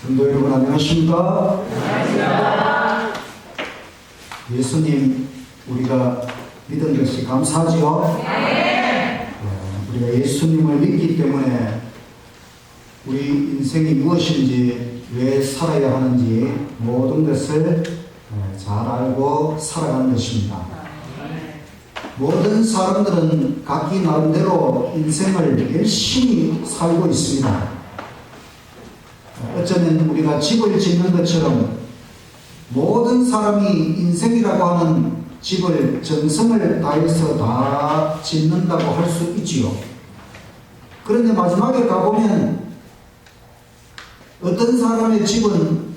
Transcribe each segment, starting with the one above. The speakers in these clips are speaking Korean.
성도 여러분 안녕하십니까? 안녕하십니까? 예수님 우리가 믿은 것이 감사하지요? 네. 우리가 예수님을 믿기 때문에 우리 인생이 무엇인지 왜 살아야 하는지 모든 것을 잘 알고 살아가는 것입니다. 모든 사람들은 각기 나름대로 인생을 열심히 살고 있습니다. 어쩌면 우리가 집을 짓는 것처럼 모든 사람이 인생이라고 하는 집을 정성을 다해서 다 짓는다고 할 수 있지요. 그런데 마지막에 가보면 어떤 사람의 집은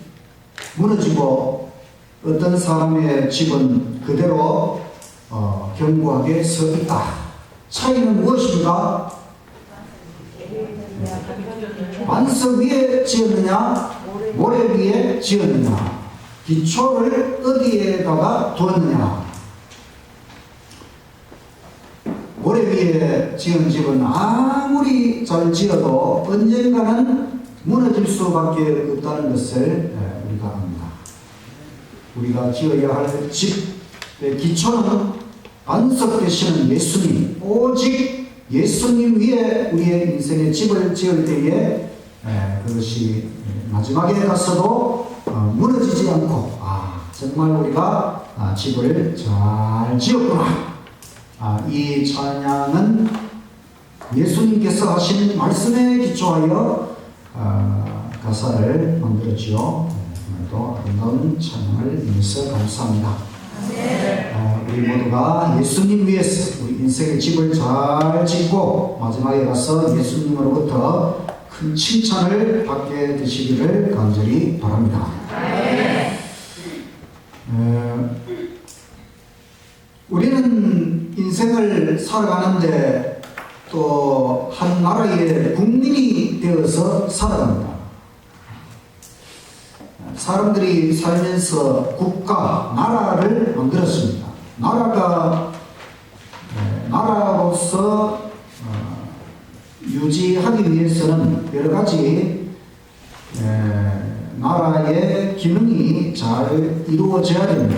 무너지고 어떤 사람의 집은 그대로 견고하게 서 있다. 차이는 무엇입니까? 반석 위에 지었느냐 모래 위에 지었느냐, 기초를 어디에다가 두었느냐. 모래 위에 지은 집은 아무리 잘 지어도 언젠가는 무너질 수밖에 없다는 것을 우리가 압니다. 우리가 지어야 할 집의 기초는 반석 되시는 예수님, 오직 예수님 위에 우리의 인생의 집을 지을 때에 그것이 마지막에 가서도 무너지지 않고 정말 우리가 집을 잘 지었구나. 이 찬양은 예수님께서 하신 말씀에 기초하여 가사를 만들었지요. 오늘도 아름다운 찬양을 위해서 감사합니다. 우리 모두가 예수님 위해서 우리 인생의 집을 잘 짓고 마지막에 가서 예수님으로부터 큰 칭찬을 받게 되시기를 간절히 바랍니다. 우리는 인생을 살아가는데 또 한 나라의 국민이 되어서 살아갑니다. 사람들이 살면서 국가, 나라를 만들었습니다. 나라로서 유지하기 위해서는 여러 가지 나라의 기능이 잘 이루어져야 됩니다.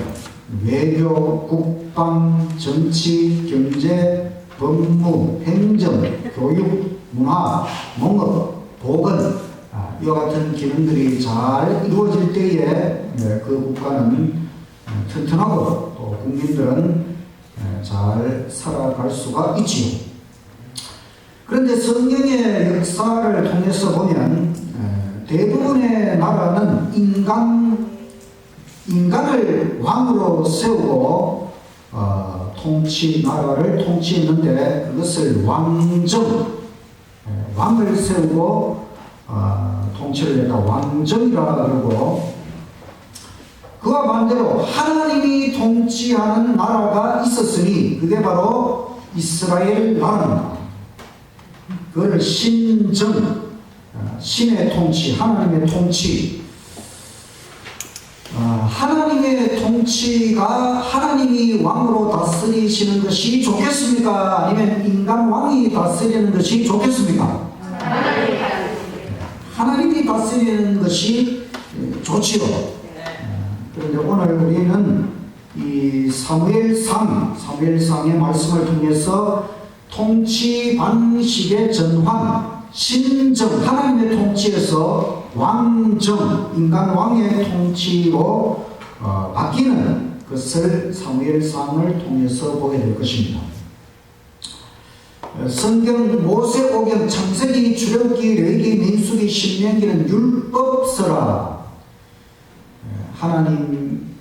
외교, 국방, 정치, 경제, 법무, 행정, 교육, 문화, 농업, 보건, 이와 같은 기능들이 잘 이루어질 때에 그 국가는 튼튼하고 또 국민들은 잘 살아갈 수가 있지요. 그런데 성경의 역사를 통해서 보면 대부분의 나라는 인간을 왕으로 세우고 나라를 통치했는데 그것을 왕을 세우고 통치를 했다. 왕정이라 그러고, 그와 반대로 하나님이 통치하는 나라가 있었으니 그게 바로 이스라엘 나라입니다. 그걸 신정, 신의 통치, 하나님의 통치. 하나님의 통치가 하나님이 왕으로 다스리시는 것이 좋겠습니까? 아니면 인간 왕이 다스리는 것이 좋겠습니까? 하나님이 다스리는 것이 좋지요. 그런데 오늘 우리는 이 사무엘상의 말씀을 통해서 통치 방식의 전환, 신정, 하나님의 통치에서 왕정, 인간 왕의 통치로 바뀌는 것을 사무엘상을 통해서 보게 될 것입니다. 성경, 모세오경, 창세기, 출애굽기, 레위기, 민수기, 신명기는 율법서라. 하나님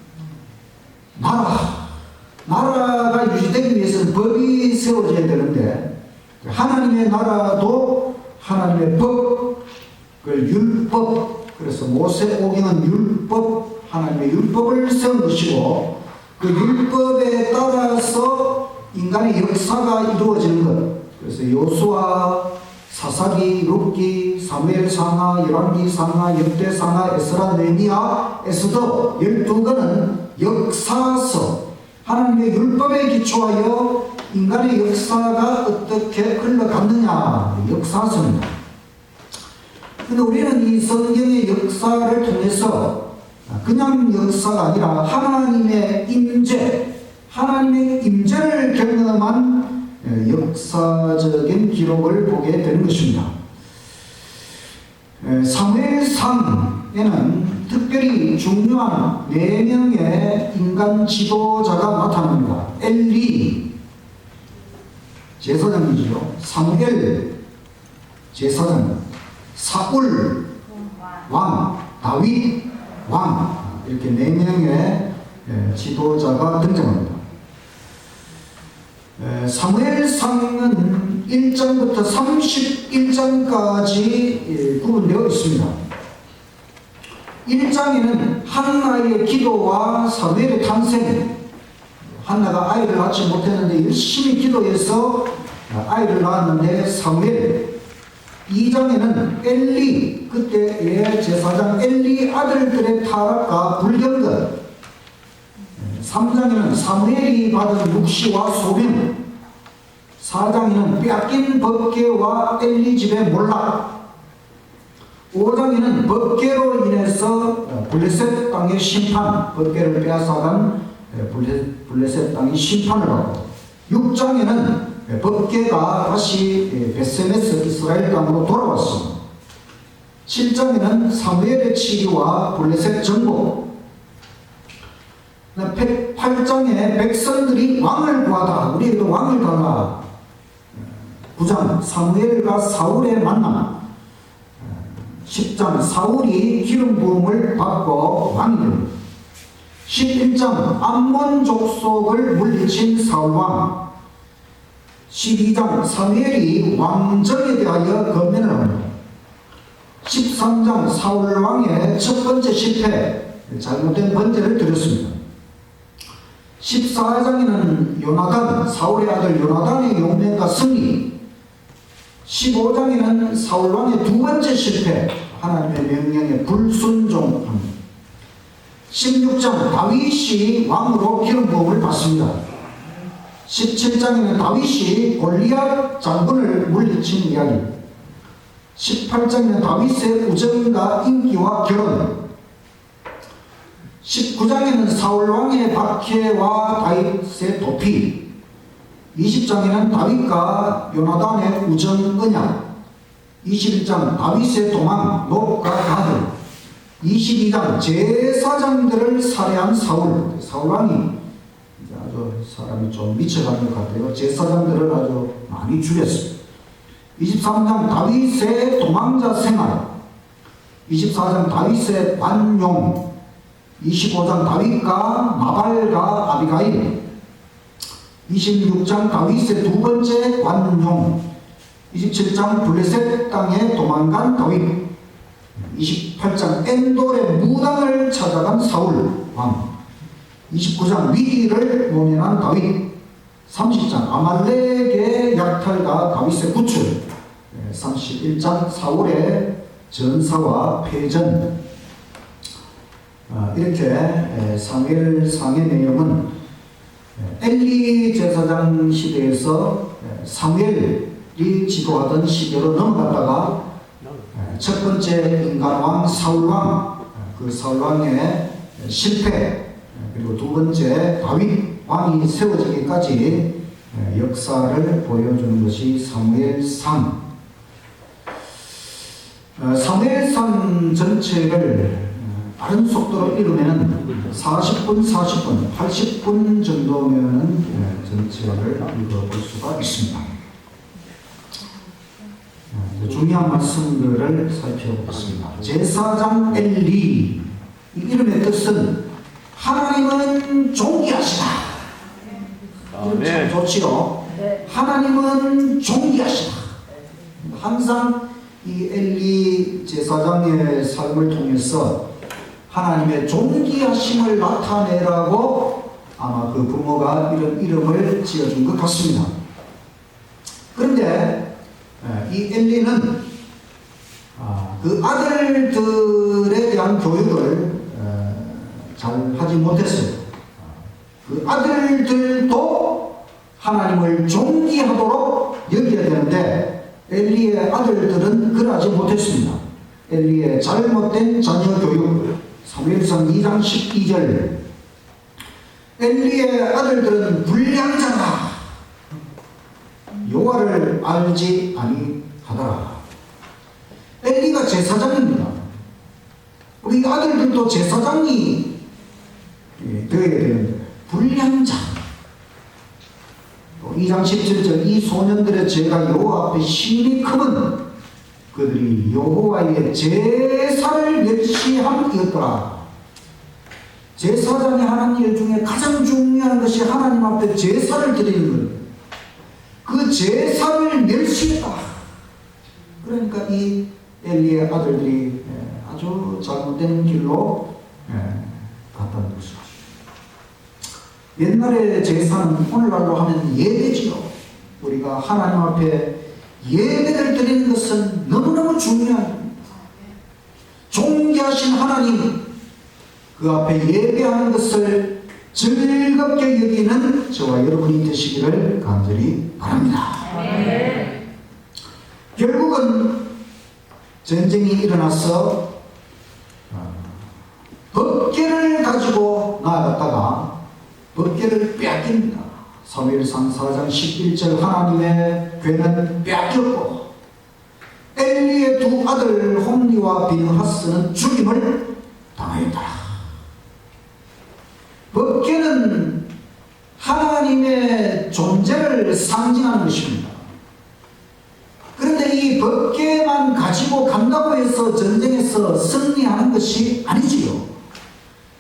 나라가 유지되기 위해서는 법이 세워져야 되는데 하나님의 나라도 하나님의 법, 그걸 율법, 그래서 모세오경은 율법, 하나님의 율법을 세운 것이고 그 율법에 따라서 인간의 역사가 이루어지는 것. 그래서 여호수아, 사사기, 룻기, 사무엘상하, 열왕기상하, 역대상하, 에스라, 느헤미야, 에스더 12권은 역사서, 하나님의 율법에 기초하여 인간의 역사가 어떻게 흘러갔느냐, 역사서입니다. 근데 우리는 이 성경의 역사를 통해서 그냥 역사가 아니라 하나님의 임재를 경험한 역사적인 기록을 보게 되는 것입니다. 사무엘상에는 특별히 중요한 4명의 인간 지도자가 나타납니다. 엘리 제사장이죠. 사무엘 제사장, 사울 왕, 다윗 왕, 이렇게 4명의 지도자가 등장합니다. 사무엘상은 1장부터 31장까지 구분되어 있습니다. 1장에는 한나의 기도와 사무엘의 탄생, 한나가 아이를 낳지 못했는데 열심히 기도해서 아이를 낳았는데 사무엘. 2장에는 엘리, 그때의 제사장 엘리 아들들의 타락과 불경건. 3장에는 사무엘이 받은 묵시와 소명. 4장에는 빼앗긴 법궤와 엘리 집의 몰락. 5장에는 법궤로 인해서 블레셋 땅의 심판, 법궤를 빼앗아간 블레셋 땅의 심판을 하고, 6장에는 법궤가 다시 베세메스 이스라엘 땅으로 돌아왔습니다. 7장에는 사무엘의 치유와 블레셋 정복. 8장에 백성들이 왕을 구하다, 우리에게도 왕을 달라. 9장 사무엘과 사울의 만남. 10장 사울이 기름 부음을 받고 왕이 됩니다. 11장 암몬 족속을 물리친 사울왕. 12장 사무엘이 왕정에 대하여 건면을 합니다. 13장 사울왕의 첫 번째 실패, 잘못된 번제를 드렸습니다. 14장에는 요나단, 사울의 아들 요나단의 용맹과 승리. 15장에는 사울왕의 두 번째 실패, 하나님의 명령에 불순종합니다. 16장 다윗이 왕으로 기름 부음을 받습니다. 17장에는 다윗이 골리앗 장군을 물리친 이야기. 18장에는 다윗의 우정과 인기와 결혼. 19장에는 사울왕의 박해와 다윗의 도피. 20장에는 다윗과 요나단의 우정 언약. 21장 다윗의 도망, 놉과 가들. 22장 제사장들을 살해한 사울. 사울왕이 아주 사람이 좀 미쳐가는 것 같아요. 제사장들을 아주 많이 죽였습니다. 23장 다윗의 도망자 생활. 24장 다윗의 관용. 25장 다윗과 나발과 아비가일. 26장 다윗의 두 번째 관용. 27장 블레셋 땅에 도망간 다윗. 28장 엔돌의 무당을 찾아간 사울 왕. 29장 위기를 모면한 다윗. 30장 아말렉의 약탈과 다윗의 구출. 31장 사울의 전사와 패전. 이렇게 사무엘상의 내용은 엘리 제사장 시대에서 사무엘이 지도하던 시대로 넘어갔다가 첫 번째 인간왕 사울왕, 그 사울왕의 실패, 그리고 두 번째 다윗 왕이 세워지기까지 역사를 보여주는 것이 사무엘상. 사무엘상 전체를 빠른 속도로 읽으면 40분, 80분 정도면 전체를 읽어볼 수가 있습니다. 중요한 말씀들을 살펴보겠습니다. 제사장 엘리, 이 이름의 뜻은 하나님은 존귀하시다. 참 좋지요. 하나님은 존귀하시다. 항상 이 엘리 제사장의 삶을 통해서 하나님의 존귀하심을 나타내라고 아마 그 부모가 이런 이름을 지어준 것 같습니다. 그런데 이 엘리는 그 아들들에 대한 교육을 잘 하지 못했어요. 그 아들들도 하나님을 존귀하도록 여겨야 되는데 엘리의 아들들은 그러지 못했습니다. 엘리의 잘못된 자녀 교육. 사무엘상 2장 12절. 엘리의 아들들은 불량자라. 여호와를 알지 아니하더라. 엘리가 제사장입니다. 우리 아들들도 제사장이 되어야 되는데 불량자. 2장 17절 이 소년들의 죄가 여호와 앞에 심히 크면 그들이 여호와의 제사를 멸시함이었더라. 제사장이 하는 일 중에 가장 중요한 것이 하나님 앞에 제사를 드리는 것. 그 제사를 멸시했다. 그러니까 이 엘리의 아들들이 아주 잘못된 길로 갔다는 것이죠. 옛날의 제사는 오늘날로 하면 예배지요. 우리가 하나님 앞에 예배를 드리는 것은 너무너무 중요합니다. 존귀하신 하나님 그 앞에 예배하는 것을 즐겁게 여기는 저와 여러분이 되시기를 간절히 바랍니다. 결국은 전쟁이 일어나서 법궤를 가지고 나아갔다가 법궤를 빼앗깁니다. 사무엘상 4장 11절 하나님의 궤는 빼앗겼고 엘리의 두 아들 홈리와 비느하스는 죽임을 당하였더라. 법궤는 하나님의 존재를 상징하는 것입니다. 그런데 이 법궤만 가지고 간다고 해서 전쟁에서 승리하는 것이 아니지요.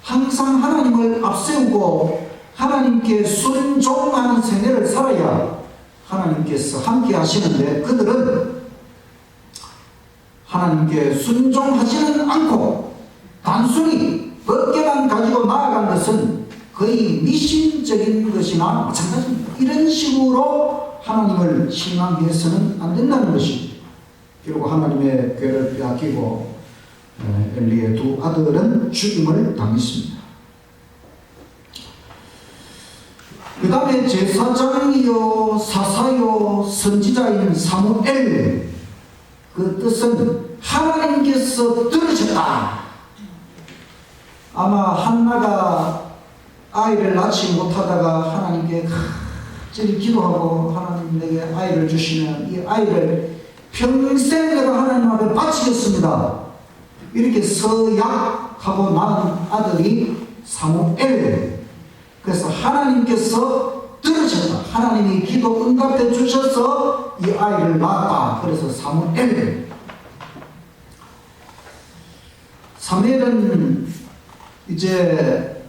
항상 하나님을 앞세우고 하나님께 순종하는 생애를 살아야 하나님께서 함께 하시는데 그들은 하나님께 순종하지는 않고 단순히 법궤만 가지고 나아간 것은 거의 미신적인 것이나 마찬가지입니다. 이런 식으로 하나님을 신앙해서는 안 된다는 것입니다. 그리고 하나님의 궤를 빼앗기고 엘리의 두 아들은 죽임을 당했습니다. 그 다음에 제사장이요 사사요 선지자인 사무엘, 그 뜻은 하나님께서 들으셨다. 아마 한나가 아이를 낳지 못하다가 하나님께 간절히 기도하고 하나님 내게 아이를 주시면 이 아이를 평생 내가 하나님 앞에 바치겠습니다. 이렇게 서약하고 낳은 아들이 사무엘. 그래서 하나님께서 들으셨다. 하나님이 기도 응답해 주셔서 이 아이를 낳았다. 그래서 사무엘. 사무엘은 이제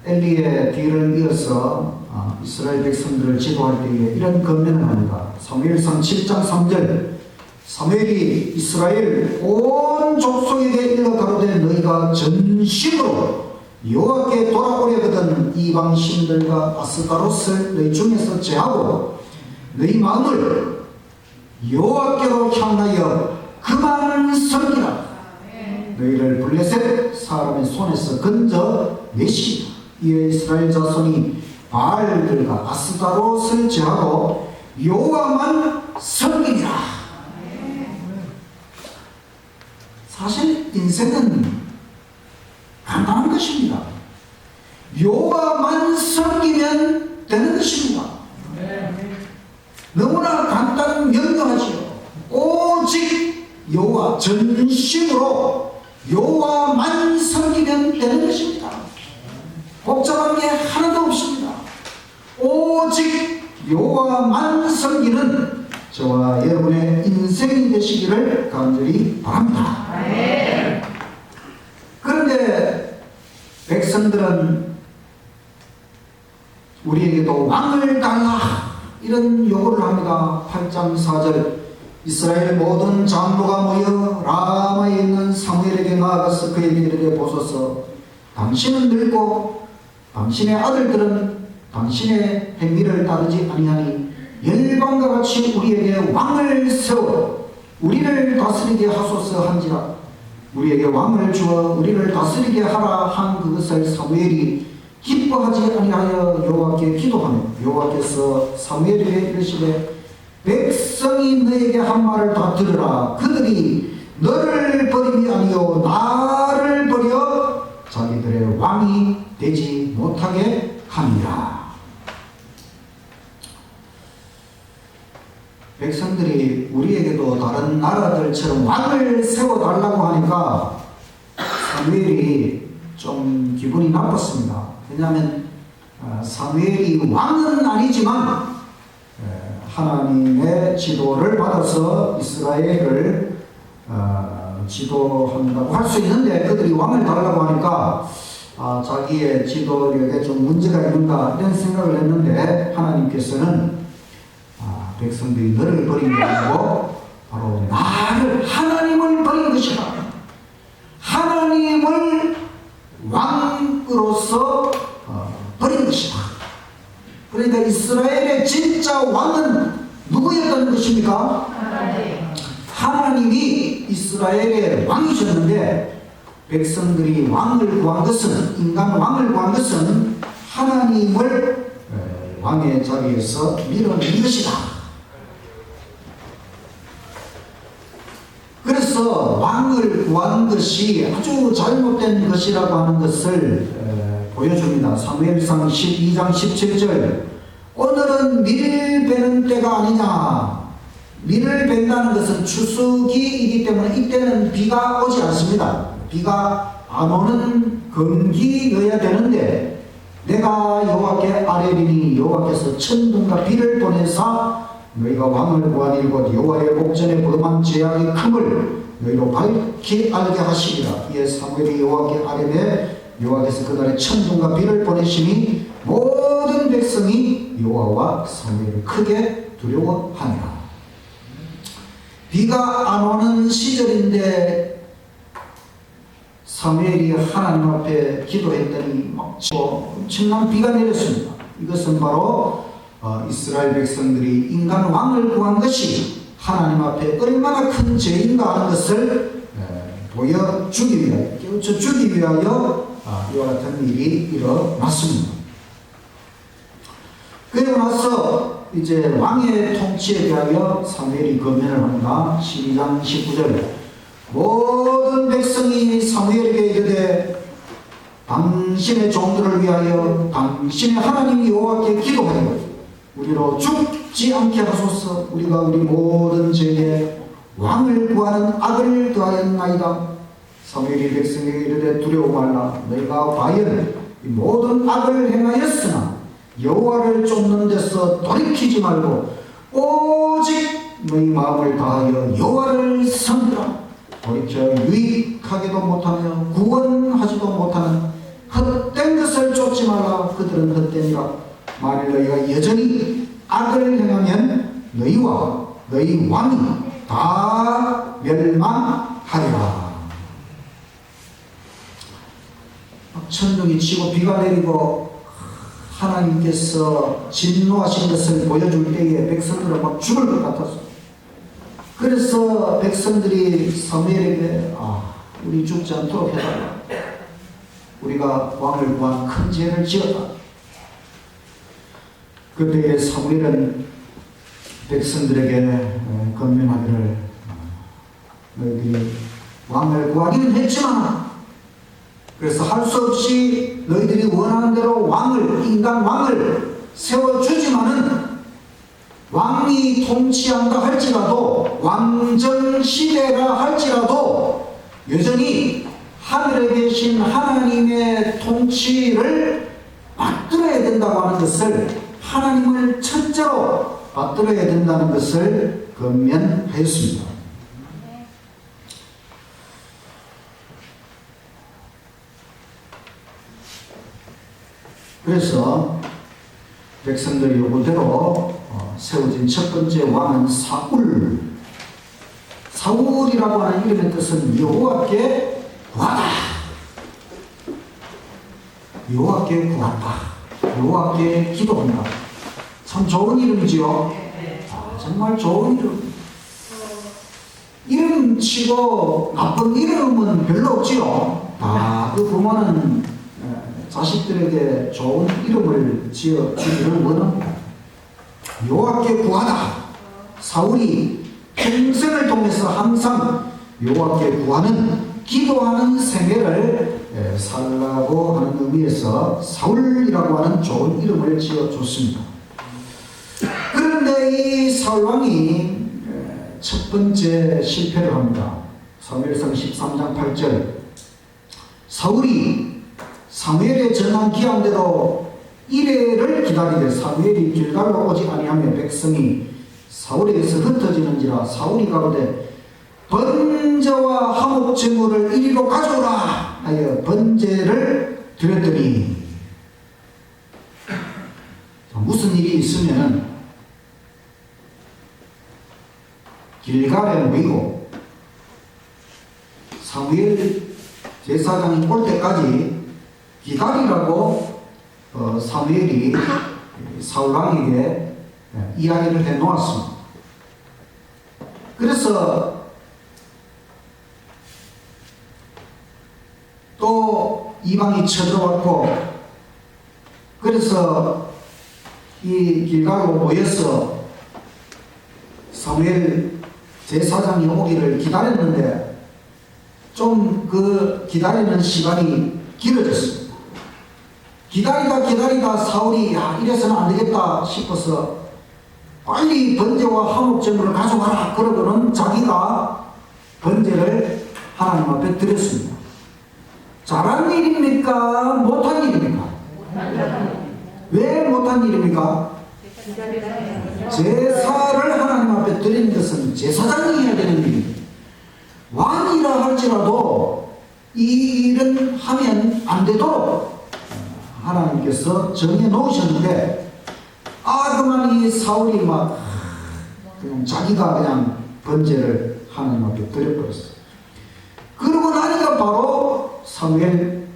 엘리의 뒤를 이어서 이스라엘 백성들을 지도할 때에 이런 권면을 합니다. 사무엘상 7장 3절 사무엘이 이스라엘 온 족속에게 일러 가로되 너희가 전심으로 여호와께 돌아오려거든 이방 신들과 아스타롯을 너희 중에서 제하고 너희 마음을 여호와께로 향하여 그만 섬기라. 너희를 블레셋 사람의 손에서 건져 내시라. 이에 이스라엘 자손이 바알들과 아스타롯을 제하고 여호와만 섬기니라. 사실 인생은 간단한 것입니다. 여호와만 섬기면 되는 것입니다. 너무나 간단 명료하지요. 오직 여호와 전심으로 여호와만 섬기면 되는 것입니다. 복잡한 게 하나도 없습니다. 오직 여호와만 섬기는 저와 여러분의 인생이 되시기를 간절히 바랍니다. 그런데 백성들은 우리에게도 왕을 달라 이런 요구를 합니다. 8장 4절 이스라엘 모든 장로가 모여 라마에 있는 사무엘에게 나아가서 그에게 이르되 보소서 당신은 늙고 당신의 아들들은 당신의 행위를 따르지 아니하니 열방과 같이 우리에게 왕을 세워 우리를 다스리게 하소서 한지라. 우리에게 왕을 주어 우리를 다스리게 하라 한 그것을 사무엘이 기뻐하지 아니하여 여호와께 기도하며 여호와께서 사무엘에게 이르시되 백성이 너에게 한 말을 다 들으라. 그들이 너를 버림이 아니요 나를 버려 자기들의 왕이 되지 못하게 함이라. 백성들이 우리에게도 다른 나라들처럼 왕을 세워달라고 하니까 사무엘이 좀 기분이 나빴습니다. 왜냐하면 사무엘이 왕은 아니지만 하나님의 지도를 받아서 이스라엘을 지도한다고 할 수 있는데 그들이 왕을 달라고 하니까 자기의 지도력에 좀 문제가 있는가 이런 생각을 했는데 하나님께서는 백성들이 너를 버린 게 아니고 바로 나를 하나님을 버린 것이다. 하나님을 왕으로서 버린 것이다. 그러니까 이스라엘의 진짜 왕은 누구였다는 것입니까? 하나님이 이스라엘의 왕이셨는데 백성들이 왕을 구한 것은 인간 왕을 구한 것은 하나님을 왕의 자리에서 밀어낸 것이다. 그래서 왕을 구한 것이 아주 잘못된 것이라고 하는 것을 보여줍니다. 사무엘상 12장 17절 오늘은 밀 베는 때가 아니냐. 밀을 벤다는 것은 추수기이기 때문에 이때는 비가 오지 않습니다. 비가 안 오는 건기여야 되는데 내가 여호와께 아뢰리니 여호와께서 천둥과 비를 보내사 너희가 왕을 구하니곧 여호와의 목전에 범한 죄악의 큼을 너희로 밝히 알게 하시리라. 이에 사무엘이 여호와께 아뢰매 여호와께서 그날에 천둥과 비를 보내시니 모든 백성이 여호와와 사무엘을 크게 두려워하니라. 비가 안 오는 시절인데 사무엘이 하나님 앞에 기도했더니 엄청난 비가 내렸습니다. 이것은 바로 이스라엘 백성들이 인간 왕을 구한 것이 하나님 앞에 얼마나 큰 죄인가 하는 것을 보여주기 위하여, 깨우쳐주기 위하여 이와 같은 일이 일어났습니다. 그리고 나서 이제 왕의 통치에 대하여 사무엘이 건면을 합니다. 12장 19절 모든 백성이 사무엘에게 이르되 당신의 종들을 위하여 당신의 하나님 여호와께 기도하여 우리로 죽지 않게 하소서. 우리가 우리 모든 죄에 왕을 구하는 악을 더하였나이다. 사무엘이 백성에게 이르되 두려워 말라. 너희가 과연 이 모든 악을 행하였으나 여호와를 쫓는 데서 돌이키지 말고 오직 너희 마음을 다하여 여호와를 섬기라. 돌이켜 유익하게도 못하며 구원하지도 못하는 헛된 것을 쫓지 말라. 그들은 헛되니라. 만일 너희가 여전히 악을 행하면 너희와 너희 왕이 다 멸망하리라. 천둥이 치고 비가 내리고 하나님께서 진노하신 것을 보여줄 때에 백성들은 막 죽을 것 같았어. 그래서 백성들이 사무엘에게 우리 죽지 않도록 해달라. 우리가 왕을 구한 큰 죄를 지었다. 그때에 사무엘은 백성들에게 건면하기를 너희들이 왕을 구하기는 했지만 그래서 할 수 없이 너희들이 원하는 대로 인간 왕을 세워주지만은 왕이 통치한다 할지라도 왕정시대라 할지라도 여전히 하늘에 계신 하나님의 통치를 받들어야 된다고 하는 것을 하나님을 첫째로 받들어야 된다는 것을 건면하였습니다. 그래서 백성들의 요구대로 세워진 첫 번째 왕은 사울이라고 하는 이름의 뜻은 여호와께 구하다. 여호와께 구한다. 여호와께 기도한다. 참 좋은 이름이지요. 정말 좋은 이름. 이름 치고 나쁜 이름은 별로 없지요. 그 부모는 자식들에게 좋은 이름을 지어주기를 원합니다. 여호와께 구하다. 사울이 평생을 통해서 항상 여호와께 구하는 기도하는 생애를 살라고 하는 의미에서 사울이라고 하는 좋은 이름을 지어줬습니다. 그런데 이 사울왕이 첫 번째 실패를 합니다. 사무엘상 13장 8절 사울이 사무엘의 전한 기한대로 이레를 기다리되 사무엘이 길갈로 오지 아니하며 백성이 사울에게서 흩어지는지라 사울이 가로되 번제와 화목 제물을 이리로 가져오라 하여 번제를 드렸더니 무슨 일이 있으면은 길갈에 모이고 사무엘 제사장이 올 때까지 기다리라고 사무엘이 사울왕에게 이야기를 해 놓았습니다. 그래서 또 이방이 쳐들어왔고 그래서 이 길갈로 모여서 사무엘 제사장이 오기를 기다렸는데 좀 그 기다리는 시간이 길어졌습니다. 기다리다 사울이 이래서는 안 되겠다 싶어서 빨리 번제와 화목제물을 가져가라 그러고는 자기가 번제를 하나님 앞에 드렸습니다. 잘한 일입니까? 못한 일입니까? 왜 못한 일입니까? 제사를 하나님 앞에 드리는 것은 제사장이 해야 되는 일입니다. 왕이라 할지라도 이 일은 하면 안 되도록 하나님께서 정해 놓으셨는데 그만 이 사울이 그냥 자기가 그냥 번제를 하나님 앞에 드려버렸어요. 그러고 나니까 바로 사무엘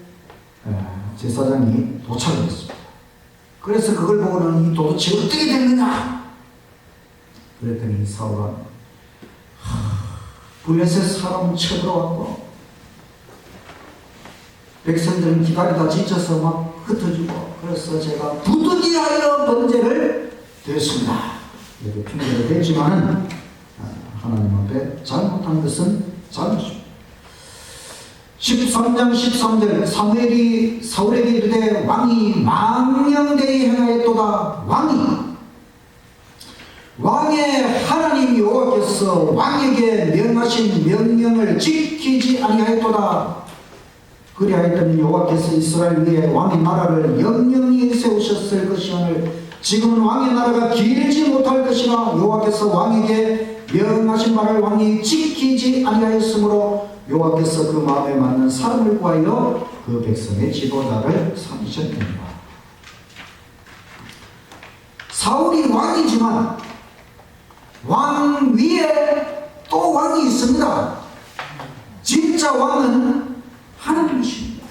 제사장이 도착을 했습니다. 그래서 그걸 보고는 이 도대체 어떻게 된 거냐? 그랬더니 사울은 블레셋 사람 쳐들어왔고 백성들은 기다리다 지쳐서 막 흩어지고 그래서 제가 부득이하여 번제를 드렸습니다. 이렇게 핑계를 댔지만 하나님 앞에 잘못한 것은 잘못입니다. 13장 13절 사무엘이 사울에게 이르되 왕이 망령되이 행하였도다. 왕의 하나님 여호와께서 왕에게 명하신 명령을 지키지 아니하였도다. 그리하였더니 여호와께서 이스라엘 위에 왕의 나라를 영영히 세우셨을 것이오늘 지금은 왕의 나라가 길지 못할 것이라 여호와께서 왕에게 명하신 말을 왕이 지키지 아니하였으므로 여호와께서 그 마음에 맞는 사람을 구하여 그 백성의 지도자를 삼으셨습니다. 사울이 왕이지만 왕 위에 또 왕이 있습니다. 진짜 왕은 하나님이십니다.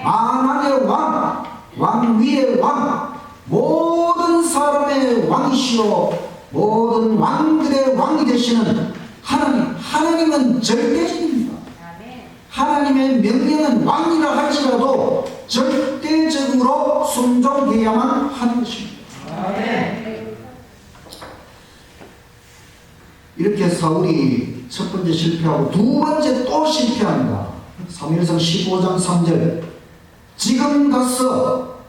만왕의 왕, 왕 위의 왕, 모든 사람의 왕이시오 모든 왕들의 왕이 되시는 하나님은 절대적입니다. 하나님의 명령은 왕이라 할지라도 절대적으로 순종해야만 하는 것입니다. 이렇게 사울이 첫 번째 실패하고 두 번째 또 실패합니다. 사무엘상 15장 3절 지금 가서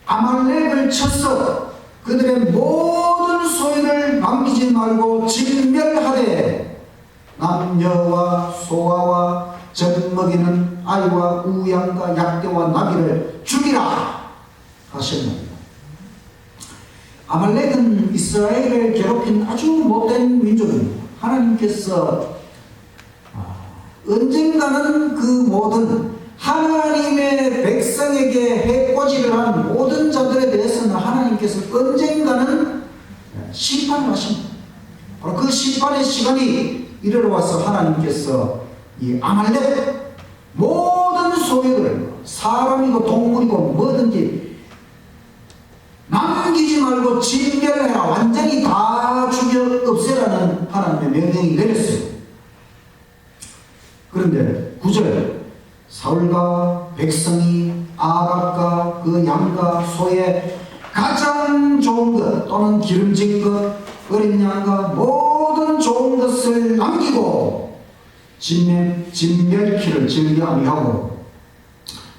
아말렉을 쳐서 그들의 모든 소유를 남기지 말고 진멸하되 남녀와 소아와 젖먹이는 아이와 우양과 약대와 나귀를 죽이라 하셨습니다. 아말렉은 이스라엘을 괴롭힌 아주 못된 민족입니다. 하나님께서 언젠가는 그 모든 하나님의 백성에게 해코지를 한 모든 자들에 대해서는 하나님께서 언젠가는 심판을 하십니다. 바로 그 심판의 시간이 이르러 와서 하나님께서 이 아말렉 모든 소유를 사람이고 동물이고 뭐든지 남기지 말고 진멸해라 완전히 다 죽여 없애라는 하나님의 명령이 내렸어요. 그런데 9절 사울과 백성이 아각과 그 양과 소의 가장 좋은 것 또는 기름진 것 어린 양과 모든 좋은 것을 남기고 진멸키를 즐겨 아니하고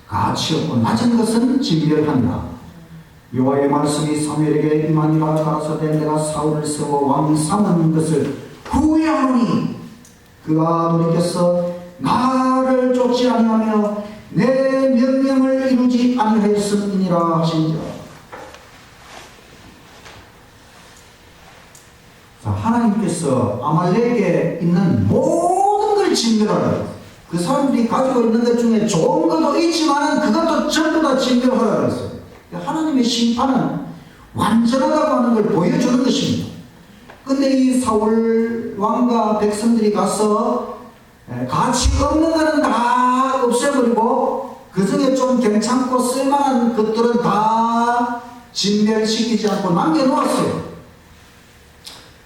가치 없고 낮은 것은 진멸한다. 여호와의 말씀이 사무엘에게 임하니라. 가라사대 내가 사울을 세워 왕 삼은 것을 후회하노니 그가 돌이켜서 나를 쫓지 아니하며 내 명령을 이루지 아니하였음이니라 하신지라. 자, 하나님께서 아말렉에 있는 모든 걸 진멸하라. 그 사람들이 가지고 있는 것 중에 좋은 것도 있지만 그것도 전부 다 진멸하라 그랬어요. 하나님의 심판은 완전하다고 하는 걸 보여주는 것입니다. 근데 이 사울 왕과 백성들이 가서 가치 없는 것은 다 없애버리고 그 중에 좀 괜찮고 쓸만한 것들은 다 진멸시키지 않고 남겨놓았어요.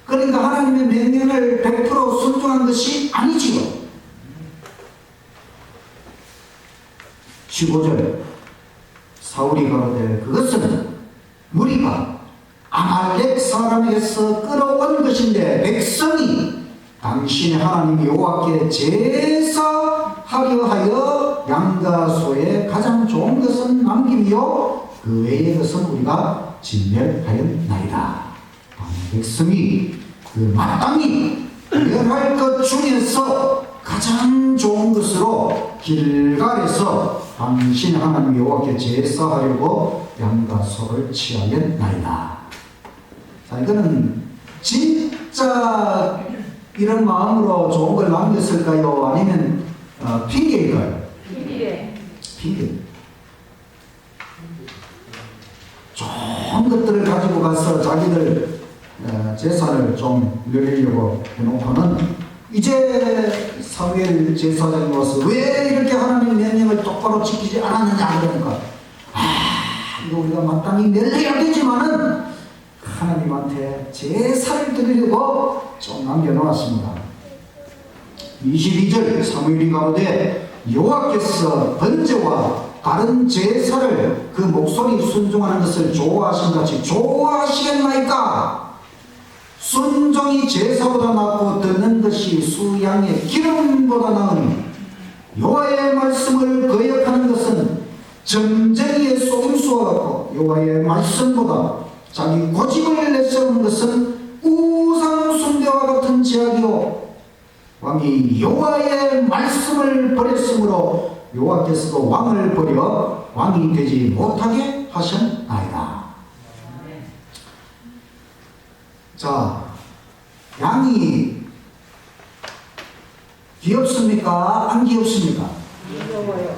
그러니까 하나님의 명령을 100% 순종한 것이 아니지요. 15절 사울이 가로되 그것은 우리가 아말렉 사람에게서 끌어온 것인데 백성이 당신의 하나님 여호와께 제사하려 하여 양과 소의 가장 좋은 것은 남김이요 그 외의 것은 우리가 진멸하였나이다. 백성이 그 마땅히 멸할 것 중에서 가장 좋은 것으로 길갈에서 당신 하나님 여호와께 제사하려고 양과 소를 취하였나이다. 자, 이거는 진짜 이런 마음으로 좋은 걸 남겼을까요? 아니면 핑계일까요? 핑계. 좋은 것들을 가지고 가서 자기들 제사를 좀 누리려고 해놓고는 이제 사무엘 제사장이 와서 왜 이렇게 하나님 명령을 똑바로 지키지 않았느냐 그러니까 이거 우리가 마땅히 멸해야 되지만은 하나님한테 제사를 드리려고 좀 남겨놓았습니다. 22절 사무엘이 가로되 여호와께서 번제와 다른 제사를 그 목소리 순종하는 것을 좋아하신 같이 좋아하시겠나이까? 순종이 제사보다 낫고 듣는 것이 수양의 기름보다 나으니 여호와의 말씀을 거역하는 것은 점쟁이의 속임수와 같고 여호와의 말씀보다 자기 고집을 내세우는 것은 우상 숭배와 같은 제약이요 왕이 여호와의 말씀을 버렸으므로 여호와께서도 왕을 버려 왕이 되지 못하게 하셨나이다. 자, 양이 귀엽습니까? 안 귀엽습니까? 귀여워요.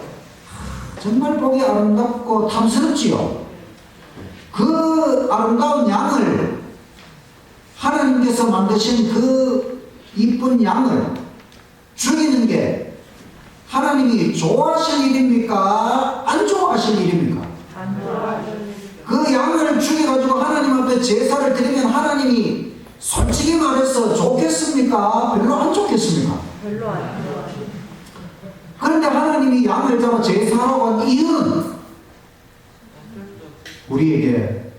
정말 보기 아름답고 탐스럽지요. 그 아름다운 양을 하나님께서 만드신 그 이쁜 양을 죽이는 게 하나님이 좋아하실 일입니까? 안 좋아하실 일입니까? 안 좋아하실. 그 양을 죽여가지고 하나님 앞에 제사를 드리면 하나님이 솔직히 말해서 좋겠습니까? 별로 안 좋겠습니까? 별로 안 좋아하죠. 그런데 하나님이 양을 잡아 제사하라고 한 이유는 우리에게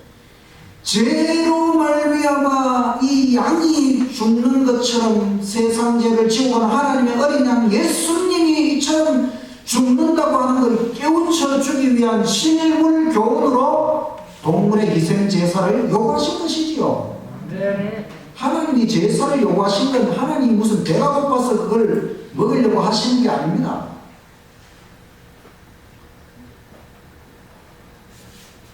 죄로 말미암아 이 양이 죽는 것처럼 세상 죄를 지고 가는 하나님의 어린 양 예수님이 이처럼 죽는다고 하는 걸 깨우쳐 주기 위한 실물 교훈으로 동물의 희생 제사를 요구하신 것이지요. 네. 하나님이 제사를 요구하신 건 하나님이 무슨 배가 고파서 그걸 먹으려고 하시는 게 아닙니다.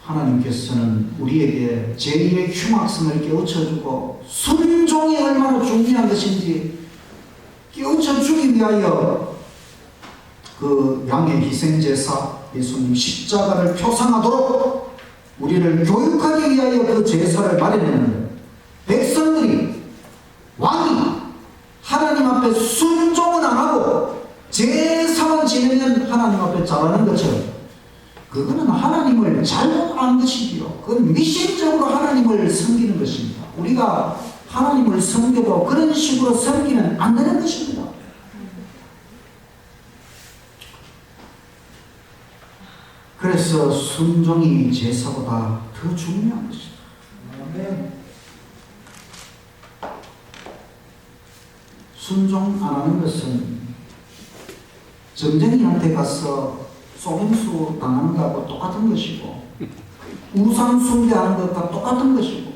하나님께서는 우리에게 죄의 흉악성을 깨우쳐주고 순종이 얼마나 중요한 것인지 깨우쳐주기 위하여 그 양의 희생제사 예수님 십자가를 표상하도록 우리를 교육하기 위하여 그 제사를 마련했는데 백성들이 왕이 하나님 앞에 순종은 안 하고 제사만 지내면 하나님 앞에 잘하는 것처럼 그거는 하나님을 잘못 안 것이지요. 그건 미신적으로 하나님을 섬기는 것입니다. 우리가 하나님을 섬겨도 그런 식으로 섬기면 안 되는 것입니다. 그래서 순종이 제사보다 더 중요한 것입니다. 순종 안 하는 것은 점쟁이한테 가서 쏘임수 당하는 거하고 똑같은 것이고, 우상 숭배하는 것과 똑같은 것이고,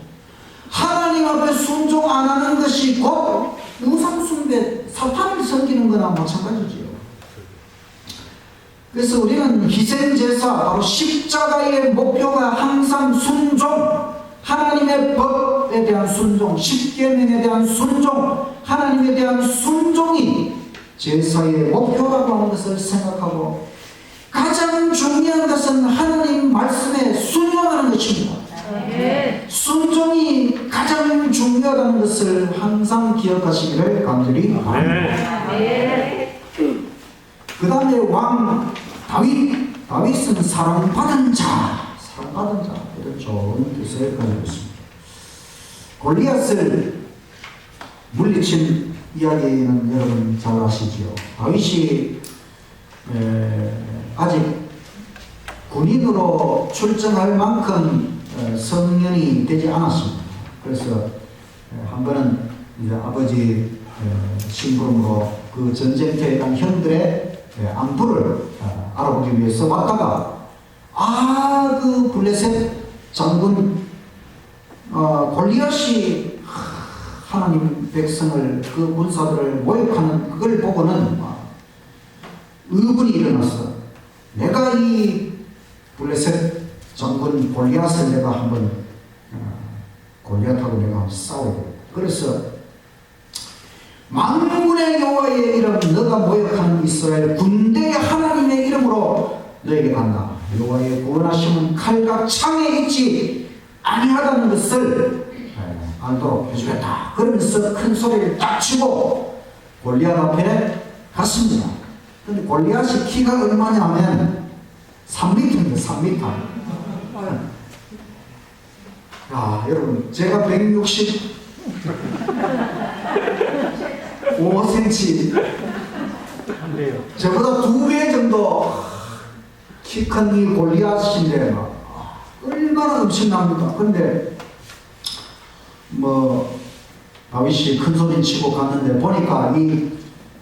하나님 앞에 순종 안 하는 것이 곧 우상 숭배, 사탄을 섬기는 거나 마찬가지지요. 그래서 우리는 희생제사, 바로 십자가의 목표가 항상 순종, 하나님의 법에 대한 순종, 십계명에 대한 순종, 하나님에 대한 순종이 제사의 목표라고 하는 것을 생각하고, 가장 중요한 것은 하나님 말씀에 순종하는 것입니다. 순종이 가장 중요하다는 것을 항상 기억하시기를 간절히 바랍니다. 그 다음에 왕 다윗은 사랑받은 자, 이런 좋은 뜻을 가지고 있습니다. 골리앗을 물리친 이야기는 여러분 잘 아시죠? 다윗이 아직 군인으로 출정할 만큼 성년이 되지 않았습니다. 그래서 한 번은 이제 아버지 심부름으로 그 전쟁터에 간 형들의 안부를 알아보기 위해서 왔다가, 그 블레셋 장군 골리앗이 하나님 백성을, 그 군사들을 모욕하는 그걸 보고는 의분이 일어났어. 내가 이 블레셋 장군 골리앗을 내가 한번 골리앗하고 내가 한번 싸우고, 그래서 만군의 여호와의 이름, 너가 모욕하는 이스라엘 군대의 하나님의 이름으로 너에게 간다. 여호와의 구원하심은 칼과 창에 있지 아니하다는 것을 알도록 해주겠다. 그러면서 큰 소리를 딱 치고 골리앗 앞에 갔습니다. 근데 골리앗이 키가 얼마냐 하면 3m입니다. 3m. 야, 여러분, 제가 165cm, 저보다 2배 정도 키 큰 이 골리앗인데 얼마나 엄청납니까? 근데 다윗이 큰 소리 치고 갔는데 보니까 이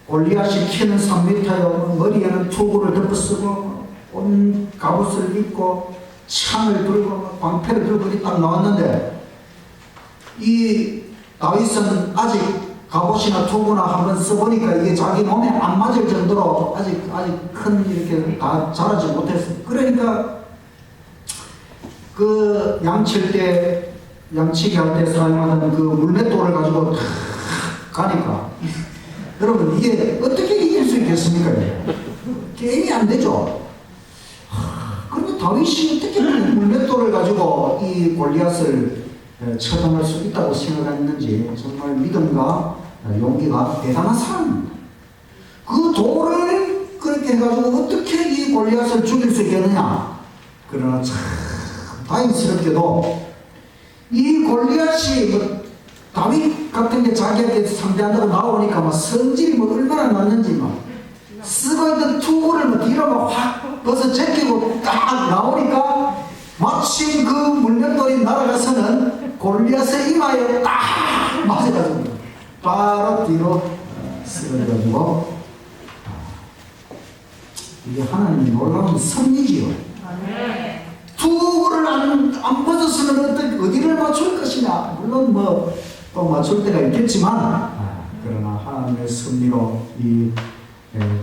골리앗이 키는 3m요. 머리에는 투구를 덮어쓰고 온 갑옷을 입고 창을 들고 방패를 들고 이렇게 딱 나왔는데, 이 다윗은 아직 갑옷이나 투구나 한번 써보니까 이게 자기 몸에 안 맞을 정도로 아직 큰 이렇게 다 자라지 못했어. 그러니까 그 양치기 할 때 사용하는 그 물맷돌을 가지고 탁 가니까, 여러분 이게 어떻게 이길 수 있겠습니까? 게임이 안 되죠. 그런데 다윗이 어떻게 물맷돌을 가지고 이 골리앗을 처단할 수 있다고 생각했는지 정말 믿음과 용기가 대단한 사람입니다. 그 돌을 그렇게 해가지고 어떻게 이 골리앗을 죽일 수 있겠느냐. 그러나 참 다행스럽게도 이 골리앗이 다윗 같은 게 자기한테 상대한다고 나오니까 성질이 얼마나 났는지 쓰고 있던 투구를 뒤로 확 벗어 제끼고 딱 나오니까 마침 그 물맷돌이 날아가서는 골리앗의 이마에 딱 맞아가지고 바로 뒤로 쓰러져가지고, 이게 하나님의 놀라운 섭리지요. 투구를 안 벗었으면 어디를 맞출 것이냐. 물론 또 맞출 때가 있겠지만, 그러나 하나님의 섭리로 이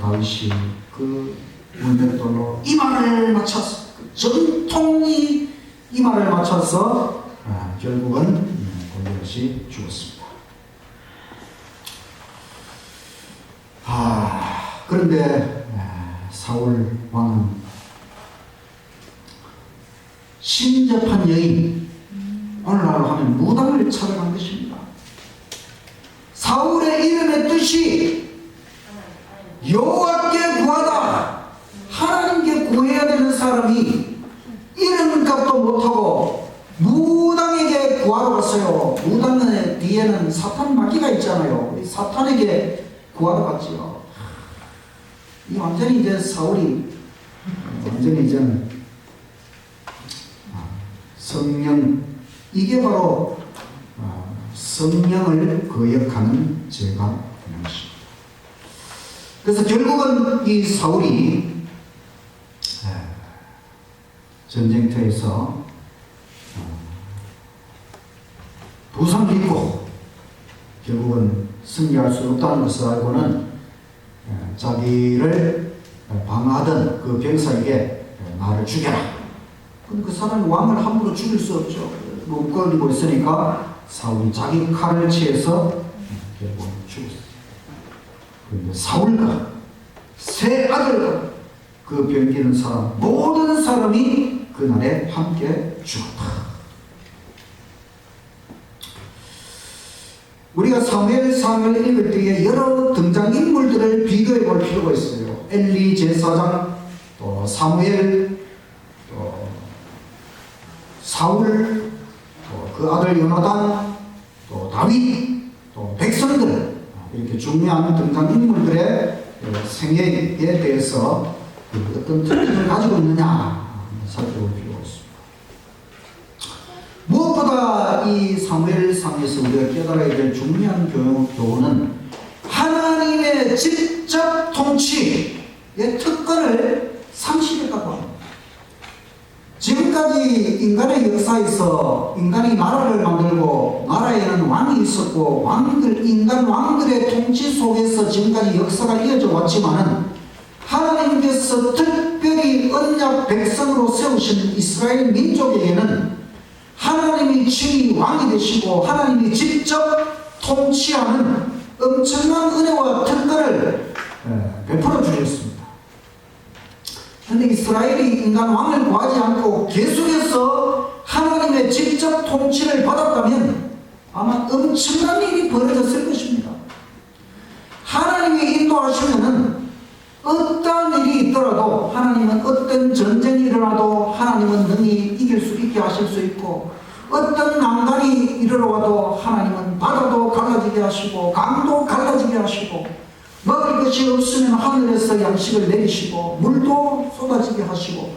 다윗이 그 물맷돌로 이마를 맞췄어. 전통이 이마를 맞춰서 결국은 골리앗이 죽었습니다. 그런데 사울 왕은 신접한 여인, 오늘날로 하면 무당을 찾아간 것입니다. 사울의 이름의 뜻이 여호와께 구하다, 하나님께 구해야 되는 사람이 이름값도 못하고 무당에게 구하러 갔어요. 무당의 뒤에는 사탄 마귀가 있잖아요. 사탄에게 구하러 갔지요. 이 완전히 이제 사울이 완전히 이제는 성령, 이게 바로 성령을 거역하는 죄가 되는 것입니다. 그래서 결국은 이 사울이 전쟁터에서 부상을 입고 결국은 승리할 수 없다는 것을 알고는 자기를 방어하던 그 병사에게 나를 죽여라. 그 사람이 왕을 함부로 죽일 수 없죠. 묶어리고 있으니까 사울이 자기 칼을 취해서 결국 죽었어요. 그런데 사울과 세 아들과 그 병기는 사람 모든 사람이 그날에 함께 죽었다. 우리가 사무엘상을 읽을 때에 여러 등장인물들을 비교해 볼 필요가 있어요. 엘리 제사장, 또 사무엘, 또 사울, 또 그 아들 요나단, 또 다윗, 또 백성들, 이렇게 중요한 등장인물들의 생애에 대해서 어떤 특징을 가지고 있느냐 살펴볼 필요가 있습니다. 무엇보다 이 사무엘상에서 우리가 깨달아야 될 중요한 교훈은 하나님의 직접 통치의 특권을 상실했다고 합니다. 지금까지 인간의 역사에서 인간이 나라를 만들고 나라에는 왕이 있었고 인간 왕들의 통치 속에서 지금까지 역사가 이어져 왔지만은 하나님께서 특별히 언약 백성으로 세우신 이스라엘 민족에게는 하나님이 친히 왕이 되시고 하나님이 직접 통치하는 엄청난 은혜와 특권을 베풀어 주셨습니다. 그런데 이스라엘이 인간 왕을 구하지 않고 계속해서 하나님의 직접 통치를 받았다면 아마 엄청난 일이 벌어졌을 것입니다. 하나님이 인도하시면은 어떤 일이 있더라도 하나님은 어떤 전쟁이 일어나도 하나님은 능히 이길 수 있게 하실 수 있고 어떤 난관이 일어나도 하나님은 바다도 갈라지게 하시고 강도 갈라지게 하시고 먹을 것이 없으면 하늘에서 양식을 내리시고 물도 쏟아지게 하시고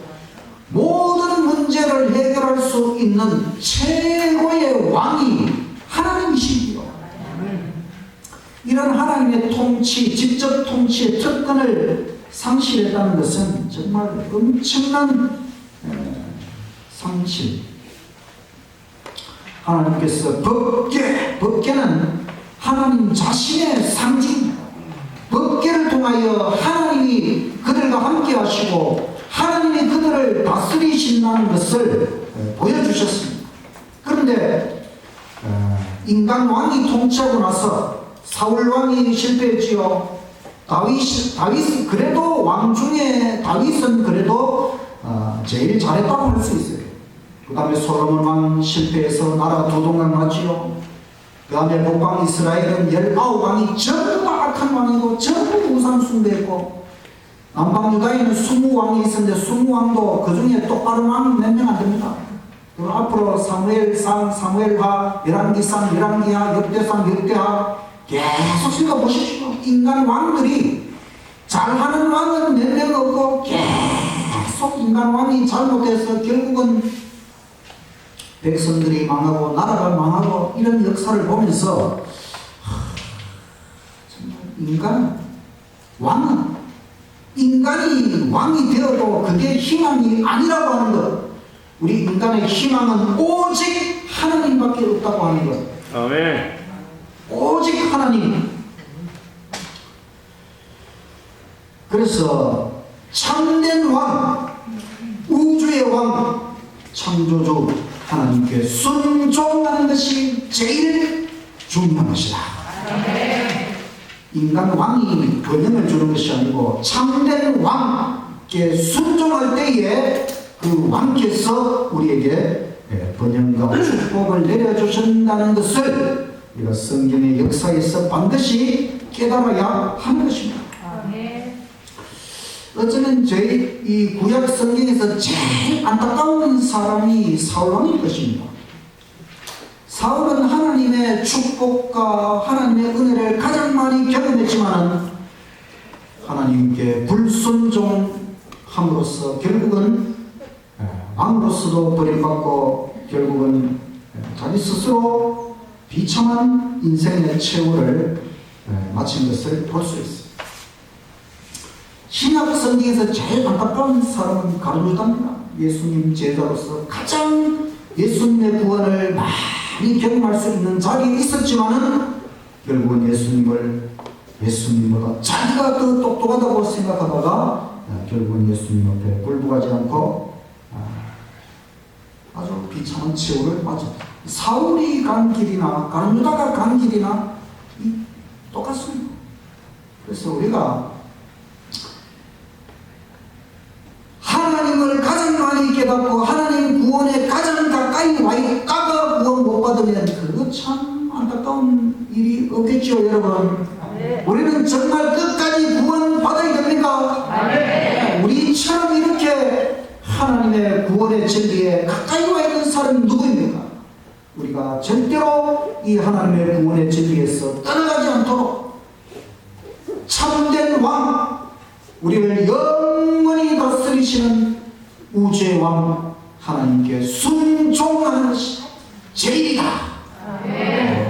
모든 문제를 해결할 수 있는 최고의 왕이 하나님이시지요. 이런 하나님의 통치, 직접 통치의 특권을 상실했다는 것은 정말 엄청난 상실. 하나님께서 법궤는 하나님 자신의 상징입니다. 법궤를 통하여 하나님이 그들과 함께 하시고 하나님이 그들을 다스리신다는 것을 보여주셨습니다. 그런데 인간 왕이 통치하고 나서 사울 왕이 실패했지요. 다윗 그래도 왕 중에 다윗은 그래도 제일 잘했다고 할 수 있어요. 그 다음에 솔로몬 왕 실패해서 나라가 도동강 났지요. 그 다음에 북방 이스라엘은 19왕이 전부 다 악한 왕이고 전부 우상 숭배했고 남방 유다에는 20왕이 있었는데 20왕도 그 중에 똑바른 왕 몇 명 안 됩니다. 그리고 앞으로 사무엘상, 사무엘하, 열왕기상, 열왕기하, 역대상, 역대하 계속 읽어보십시오. 인간 왕들이 잘하는 왕은 몇 명 없고 계속 인간 왕이 잘못해서 결국은 백성들이 망하고 나라가 망하고 이런 역사를 보면서 정말 인간이 왕이 되어도 그게 희망이 아니라고 하는 것. 우리 인간의 희망은 오직 하나님밖에 없다고 하는 것. 아멘. 오직 하나님. 그래서 참된 왕, 우주의 왕, 창조주 하나님께 순종하는 것이 제일 중요한 것이다. 인간 왕이 번영을 주는 것이 아니고 참된 왕께 순종할 때에 그 왕께서 우리에게 번영과 축복을 내려주신다는 것을 우리가 성경의 역사에서 반드시 깨달아야 하는 것입니다. 어쩌면 저희 이 구약 성경에서 제일 안타까운 사람이 사울 왕일 것입니다. 사울은 하나님의 축복과 하나님의 은혜를 가장 많이 경험했지만 하나님께 불순종함으로써 결국은 왕으로서도 버림받고 결국은 자기 스스로 비참한 인생의 최후를 마친 것을 볼 수 있습니다. 신약 성경에서 제일 안타까운 사람은 가룟유다입니다. 예수님 제자로서 가장 예수님의 구원을 많이 경험할 수 있는 자리에 있었지만은 결국은 예수님보다 자기가 더 똑똑하다고 생각하다가 결국은 예수님 옆에 굴복하지 않고 아주 비참한 최후를 맞았다. 사울이 간 길이나 가룟유다가 간 길이나 똑같습니다. 그래서 우리가 하나님을 가장 많이 깨닫고 하나님 구원에 가장 가까이 와 있다가 구원 못 받으면 그거 참 안타까운 일이 없겠죠, 여러분. 네. 우리는 정말 끝까지 구원 받아야 됩니까? 네. 우리처럼 이렇게 하나님의 구원의 진리에 가까이 와 있는 사람이 누구입니까? 우리가 절대로 이 하나님의 구원의 진리에서 떠나가지 않도록 참된 왕, 우리를 영원히 다스리시는 우주의 왕 하나님께 순종하는 것이 제일이다.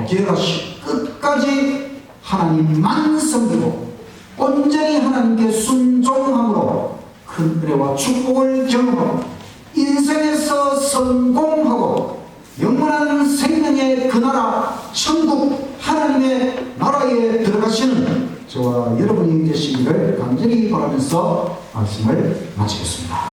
기억하시오. 끝까지 하나님만 섬기고 온전히 하나님께 순종함으로 큰 은혜와 축복을 경험하고 인생에서 성공하고 영원한 생명의 그 나라 천국 하나님의 나라에 들어가시는 저와 여러분이 되시기를 간절히 바라면서 말씀을 마치겠습니다.